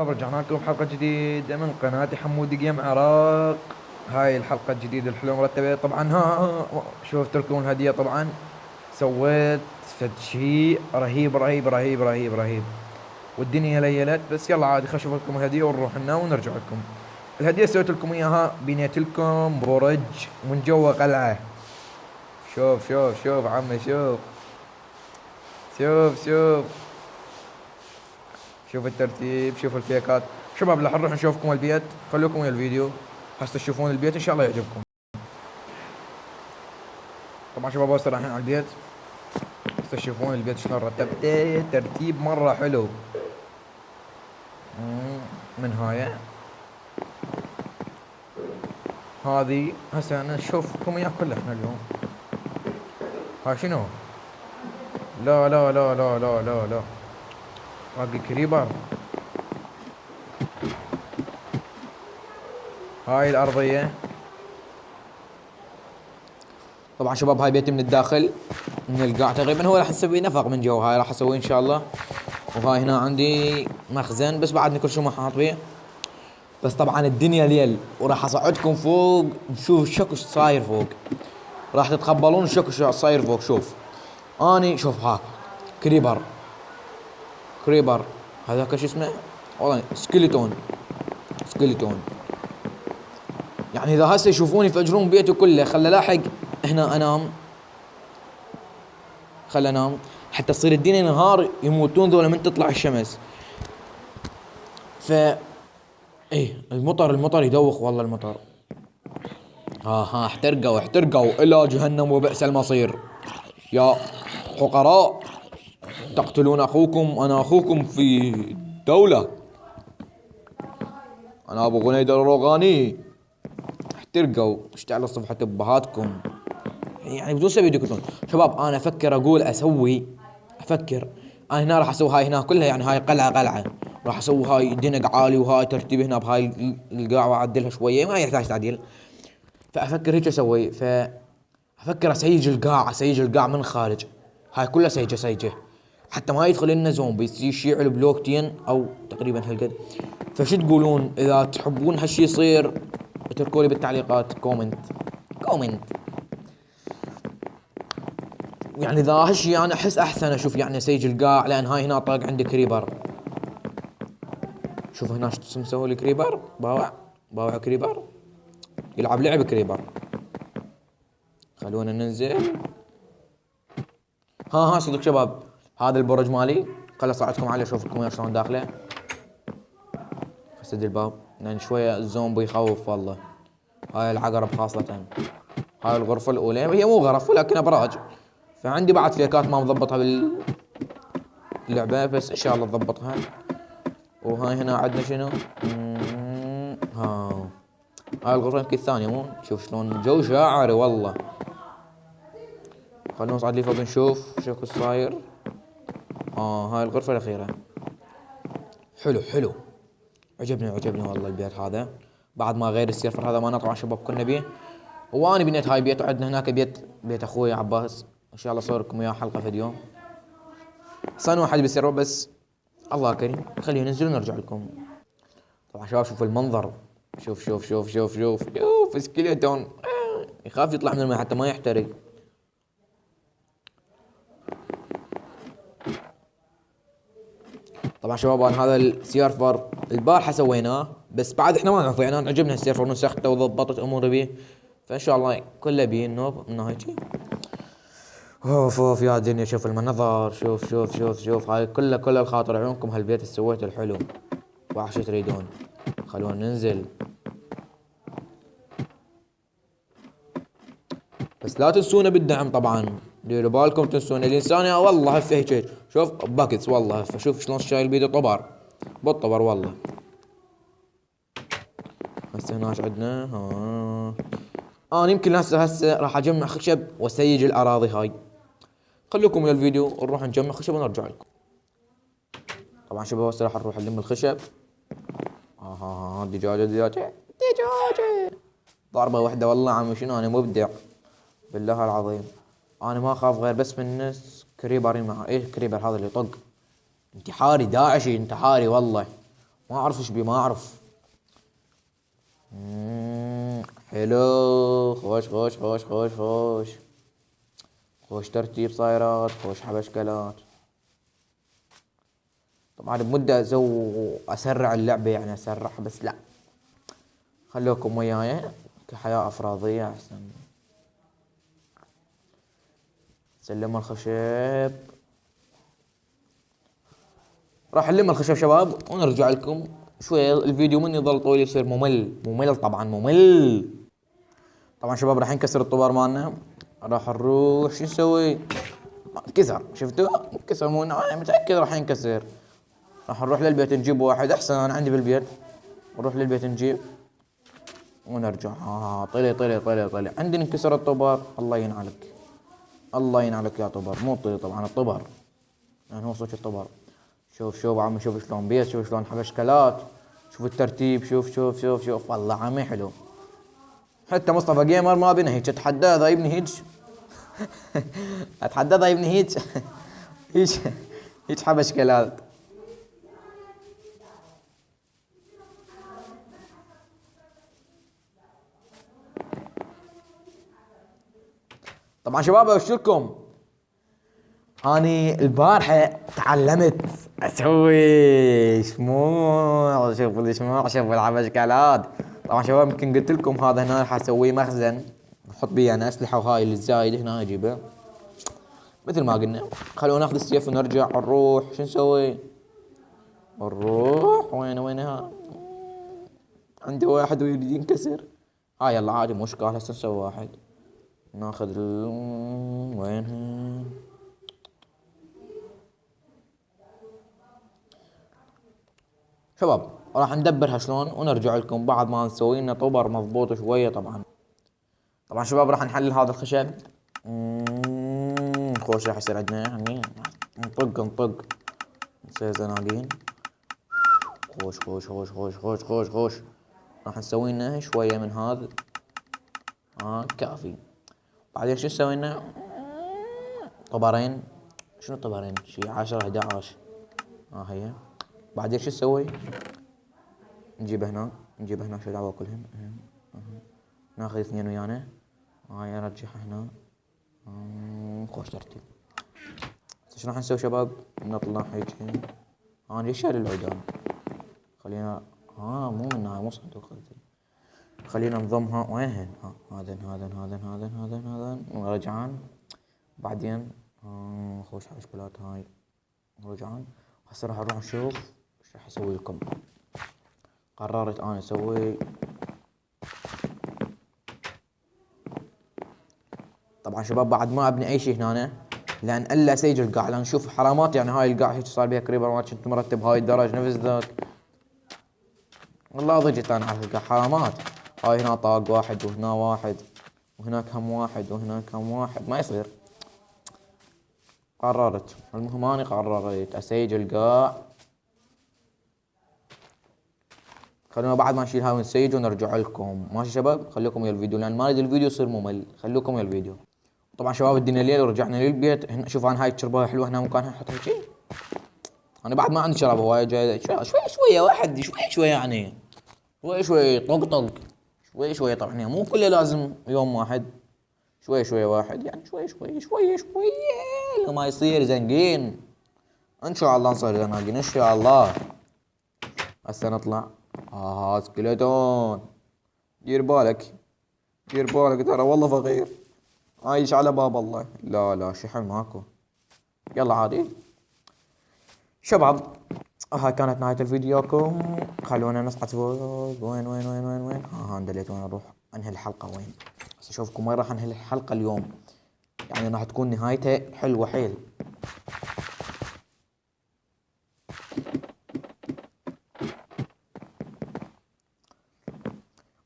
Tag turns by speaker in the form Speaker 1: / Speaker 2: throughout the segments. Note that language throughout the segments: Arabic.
Speaker 1: رجعنا لكم حلقة جديدة من قناة حمود جيم عراق. هاي الحلقة الجديدة الحلوة مرتبة طبعا. شوفت لكم الهدية طبعا. سويت فد شيء رهيب رهيب رهيب رهيب رهيب، والدنيا ليلت. بس يلا عادي، خلينا نشوف لكم الهدية ونروح لنا ونرجع لكم. الهدية سويت لكم اياها، بنيت لكم برج من جوا قلعة. شوف شوف شوف عمي، شوف شوف شوف شوف الترتيب، شوف الفيكات. شباب راح نروح نشوفكم البيت، خلوكم ويا الفيديو هسه تشوفون البيت ان شاء الله يعجبكم. طبعا شباب هسه رايحين على البيت، هسه تشوفون البيت شلون رتبته، ترتيب مره حلو. من هذه هسه انا نشوفكم اياه كله احنا اليوم. ها شنو؟ لا لا لا لا لا لا لا، باقي كريبر. هاي الارضيه. طبعا شباب هاي بيتي من الداخل، من القاع تقريبا. هو راح نسوي نفق من جو، هاي راح اسويه ان شاء الله. وهاي هنا عندي مخزن، بس بعدني كل شيء ما حاط فيه. بس طبعا الدنيا ليل، وراح اصعدكم فوق نشوف شكو صاير فوق. راح تتقبلون شكو صاير فوق. شوف اني شوف ها كريبر. كريبر هذاك شو اسمه والله، سكيلتون. سكيلتون يعني اذا هسه يشوفوني يفجرون بيته كله. خل لاحق هنا انام، خل انام حتى تصير الدنيا نهار يموتون ذولا من تطلع الشمس. ف ايه المطر يدوخ والله المطر. ها احترقوا احترقوا الى جهنم وبئس المصير يا فقراء. تقتلون اخوكم، انا اخوكم في دولة، انا ابو غنيدر الروغاني. احترقوا اشتعلوا صفحة ابهاتكم يعني بدون سبب يقتلون. شباب انا افكر اقول افكر انا هنا راح اسوي هاي هنا كلها، يعني هاي قلعة راح اسوي هاي دنق عالي، وهاي ترتيب هنا بهاي القاع واعدلها شوية، ما يحتاج تعديل. فافكر هيك اسوي، افكر اسيج القاع من خارج. هاي كلها سيجه حتى ما يدخل لنا زومبي يشيع البلوكتين او تقريبا هالقد. فشو تقولون اذا تحبون هالشي يصير؟ اتركوا لي بالتعليقات كومنت. يعني اذا هالشي انا احس احسن اشوف يعني اسيج القاع، لان هاي هنا طاق عندي كريبر. شوف هنا شو مسوي لي كريبر، باوع كريبر يلعب لعب كريبر. خلونا ننزل. صدق شباب، هذا البرج مالي. خل اصعدكم عليه اشوفكم شلون داخله. اسد الباب لان شويه الزومبي يخوف والله. هاي العقرب خاصة. هاي الغرفة الأولى، هي مو غرف ولكن أبراج. فعندي بعد فليكات ما مضبطها باللعبة، بس إن شاء الله تضبطها. وهاي هنا عندنا شنو؟ هاي الغرفة يمكن الثانية مو. شوف شلون الجو شاعري والله. خلونا نصعد لي فوق نشوف شو صاير. هاي الغرفة الأخيرة. حلو عجبني والله البيت هذا. بعد ما غير السيرفر هذا ما طبعا شباب كنا بيه. وانا بنيت هاي بيت، وعندنا هناك بيت اخوي عباس. ان شاء الله صوركم اياه حلقه فيديو. صار واحد بالسيرفر بس الله كريم. خلينا ننزل ونرجع لكم. طبعا شباب شوف المنظر. شوف سكيلتون يخاف يطلع من الماء حتى ما يحترق. طبعا شباب هذا السيرفر البارحه سويناه، بس بعد احنا ما نعرف يعني عجبنا السيرفر ونسخته وضبطت اموري بيه. فان شاء الله كله بيه النوب من هيك. اوف يا دنيا، شوف المنظر. شوف هاي كل الخاطر عيونكم هالبيت اللي سويته الحلو. وحش تريدون. خلونا ننزل، بس لا تنسونا بالدعم طبعا. ديروا بالكم تنسونا الانسان يا والله هفه هيك. شوف باكتس والله هفه. شوف شلون شايل بيده طبر بالطبر والله. هسه هناك عندنا انا يمكن هسه راح اجمع خشب واسيج الاراضي هاي. خلوكم ويا الفيديو ونروح نجمع خشب ونرجع لكم. طبعا شباب هسه راح نروح نلم الخشب. دجاجة ضربة واحدة والله عمي. شنو انا مبدع بالله العظيم. انا ما اخاف غير بس من الناس كريبر. مع كريبر هذا اللي يطق انتحاري داعشي انتحاري والله. ما اعرف ايش بي، ما اعرف. حلو، خوش خوش خوش خوش خوش خوش ترتيب صايرات، خوش حبشكلات. طبعا بمدة اسرع اللعبة، يعني اسرعها، بس لا، خلوكم وياي كحياة افراضية احسن. سلم الخشب. راح نلم الخشب شباب ونرجع لكم شوي. الفيديو من يظل طويل يصير ممل طبعا ممل. طبعا شباب راح ينكسر الطبار مالنا. راح نروح شو نسوي؟ انكسر، شفتوا؟ انكسر، مو متأكد راح ينكسر. راح نروح للبيت نجيب واحد احسن، انا عندي بالبيت. نروح للبيت نجيب ونرجع. طلع عندي انكسر الطبر. الله ينعلك، الله ينعلك يا طبر، مو طلي طبعا الطبر، يعني هو صوت الطبر. شوف عمي، شوف شلون بيت، شوف شلون حبشكلات، شوف الترتيب، شوف والله عمي حلو. حتى مصطفى جيمر ما بينا هيك، اتحدى ذا يبني هيك. اتحدى ذا يبني هيك. هيك حبشكلات. طبعا شباب ابشركم، اني البارحة تعلمت اسوي شموع. شوف الشموع، شوف الحبشكلات. طبعا شباب يمكن قلت لكم هذا هنا راح اسويه مخزن نحط بيه انا اسلحة، وهاي الزايد هنا اجيبه مثل ما قلنا. خلونا ناخذ السيف ونرجع نروح. شو نسوي؟ نروح وينها؟ عندي واحد ويريد ينكسر. يلا عادي مو اشكال، هسه نسوي واحد. ناخذ وينها؟ شباب راح ندبرها شلون ونرجع لكم بعد ما نسوي لنا طبر مضبوط شويه. طبعا شباب راح نحلل هذا الخشب. خوش راح يصير عندنا يعني نطق نصير زناقين. خوش. راح نسوي لنا شويه من هذا. كافي. بعدين شو نسوي لنا؟ طبرين. شنو طبرين؟ شي 10 11. هي. بعدين شو نسوي؟ نجيب هنا شو دعوة كلهن. ناخذ اثنين ويانا. هاي نرجعها هنا. خوش ترتيب. شنو راح نسوي شباب؟ نطلع هيك. انا ليش شايل العيدان؟ خلينا مو من هاي، مو صندوق قصدي. خلينا نضمها وينهن. هذا ورجعان. بعدين خوش حبشكلات هاي ورجعان. هسه راح نروح نشوف ايش راح اسوي لكم. قررت انا اسوي. طبعا شباب بعد ما ابني اي شيء هنا، لان الا سيج القاع، لان نشوف حرامات. يعني هاي القاع هيك صار بيها كريبر، ما كنت مرتب هاي الدرج نفس ذاك. والله ضجت انا على القاع حرامات. هاي هنا طاق واحد وهنا واحد وهناك هم واحد وهناك هم واحد، ما يصير. قررت المهم اني قررت اسيج القاع. خلونا بعد ما نشيل هاي ونسيج ونرجع لكم. ماشي شباب؟ خليكم ويا الفيديو لان ما اريد الفيديو يصير ممل. خلوكم ويا الفيديو. طبعا شباب ادينا الليل ورجعنا للبيت. شوف انا هاي الشربايه حلوه هنا مكانها نحطها شي. انا بعد ما عندي شرابه وايد جاي. شويه واحد شويه يعني شوي طق شوي. طبعا يعني مو كله لازم يوم واحد. شوي واحد يعني شوي لما يصير زنقين ان شاء الله نصير زناقين ان شاء الله. هسه نطلع. سكيلتون. دير بالك ترى والله فقير عايش على باب الله. لا شحن ماكو. يلا عادي شباب. هاي كانت نهاية الفيديوكم. خلونا نصعد فوق. وين اندليت وين اروح انهي الحلقة وين. بس اشوفكم وين راح انهي الحلقة اليوم. يعني راح تكون نهايتها حلوة حيل.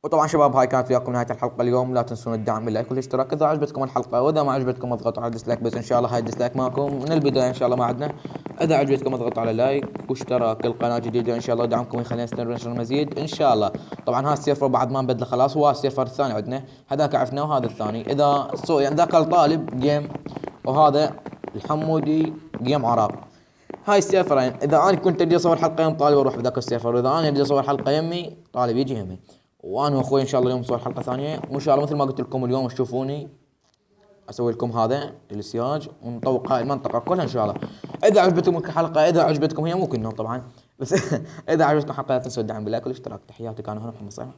Speaker 1: وطبعا شباب هاي كانت وياكم نهاية الحلقة اليوم. لا تنسون الدعم باللايك والاشتراك اذا عجبتكم الحلقة، واذا ما عجبتكم اضغطوا على الديسلايك. بس ان شاء الله هاي الديسلايك ماكم من البداية ان شاء الله ما عندنا. اذا عجبتكم اضغطوا على لايك واشتراك القناة جديدة ان شاء الله. دعمكم يخلينا نستمر المزيد ان شاء الله. طبعا هذا السيرفر بعد ما نبدله خلاص. هو السيرفر الثاني عندنا، هذاك عرفناه وهذا الثاني. اذا يعني ذاك الطالب جيم وهذا الحمودي جيم عراق. هاي السيرفرين، اذا انا كنت ادي اصور حلقه يم طالب اروح بذاك السيرفر، واذا انا ادي اصور حلقه يمي طالب يجي يمي. وانا واخوي ان شاء الله اليوم نصور حلقه ثانيه، وان شاء الله مثل ما قلت لكم اليوم تشوفوني اسوي لكم هذا السياج ونطوق هاي المنطقه كلها ان شاء الله. اذا عجبتكم الحلقه، اذا عجبتكم هي مو كلهم طبعا بس اذا عجبتكم الحلقه لا تنسوا الدعم باللايك والاشتراك. تحياتي، كان هنا محمد صالح.